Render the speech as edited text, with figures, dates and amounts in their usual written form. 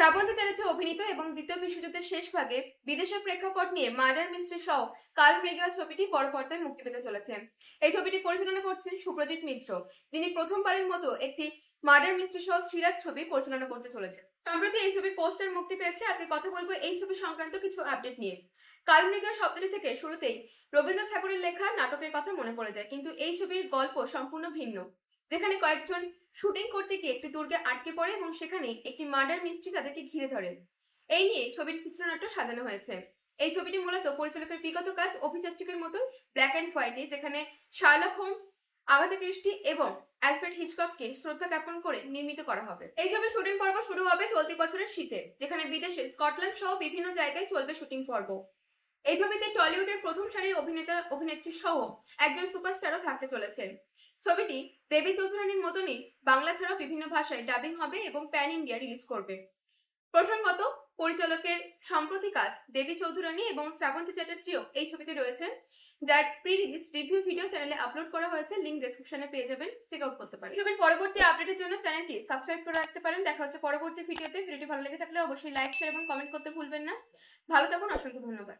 শ্রাবন্তী চ্যাটার্জি অভিনীত এবং দ্বিতীয় বিশ্বযুদ্ধের শেষ ভাগে বিদেশের প্রেক্ষাপট নিয়ে মার্ডার মিস্ট্রি সহ কাল মৃগেল ছবিটি বড় পর্দায় মুক্তি পেতে চলেছে। এই ছবিটি পরিচালনা করছেন সুপ্রজিৎ মিত্র, যিনি প্রথমবারের মতো একটি মার্ডার মিস্ট্রি সহ থ্রিলার ছবি পরিচালনা করতে চলেছে। সম্প্রতি এই ছবির পোস্টার মুক্তি পেয়েছে। আজকে কথা বলবো এই ছবি সংক্রান্ত কিছু আপডেট নিয়ে। কাল মৃগেল শব্দটি থেকে শুরুতেই রবীন্দ্রনাথ ঠাকুরের লেখা নাটকের কথা মনে পড়ে যায়, কিন্তু এই ছবির গল্প সম্পূর্ণ ভিন্ন, যেখানে কয়েকজন শুটিং করতে গিয়ে একটি দুর্গে আটকে পড়ে এবং সেখানে একটি মার্ডার মিস্ট্রি তাদেরকে ঘিরে ধরে। এই নিয়ে ছবির চিত্রনাট্য সাজানো হয়েছে। এই ছবিটি মূলত পরিচালকের বিগত কাজ অভিযাত্রিকের মতো ব্ল্যাক অ্যান্ড হোয়াইটে, যেখানে শার্লক হোমস, আগাথা ক্রিস্টি এবং অ্যালফ্রেড হিচকককে শ্রদ্ধা জ্ঞাপন করে নির্মিত করা হবে। এই ছবির শুটিং পর্ব শুরু হবে চলতি বছরের শীতে, যেখানে বিদেশে স্কটল্যান্ড সহ বিভিন্ন জায়গায় চলবে শুটিং পর্ব। এই ছবিতে টলিউডের প্রথম সারির অভিনেতা অভিনেত্রী সহ একজন সুপারস্টারও থাকতে চলেছেন। ছবিটি দেবী চৌধুরানীর মতনই বাংলা ছাড়াও বিভিন্ন ভাষায় ডাবিং হবে এবং প্যান ইন্ডিয়া রিলিজ করবে। প্রসঙ্গত, পরিচালকের সম্প্রতি কাজ দেবী চৌধুরানী এবং শ্রাবন্তী চ্যাটার্জিও এই ছবিতে রয়েছেন, যার প্রি রিলিজ রিভিউ ভিডিও চ্যানেলে আপলোড করা হয়েছে। লিংক ডেসক্রিপশনে পেয়ে যাবেন, চেক আউট করতে পারেন। ছবির পরবর্তী আপডেটের জন্য চ্যানেলটি সাবস্ক্রাইব করে রাখতে পারেন। দেখা হচ্ছে পরবর্তী ভিডিওতে। ভিডিওটি ভালো লেগে থাকলে অবশ্যই লাইক, শেয়ার এবং কমেন্ট করতে ভুলবেন না। ভালো থাকুন, অসংখ্য ধন্যবাদ।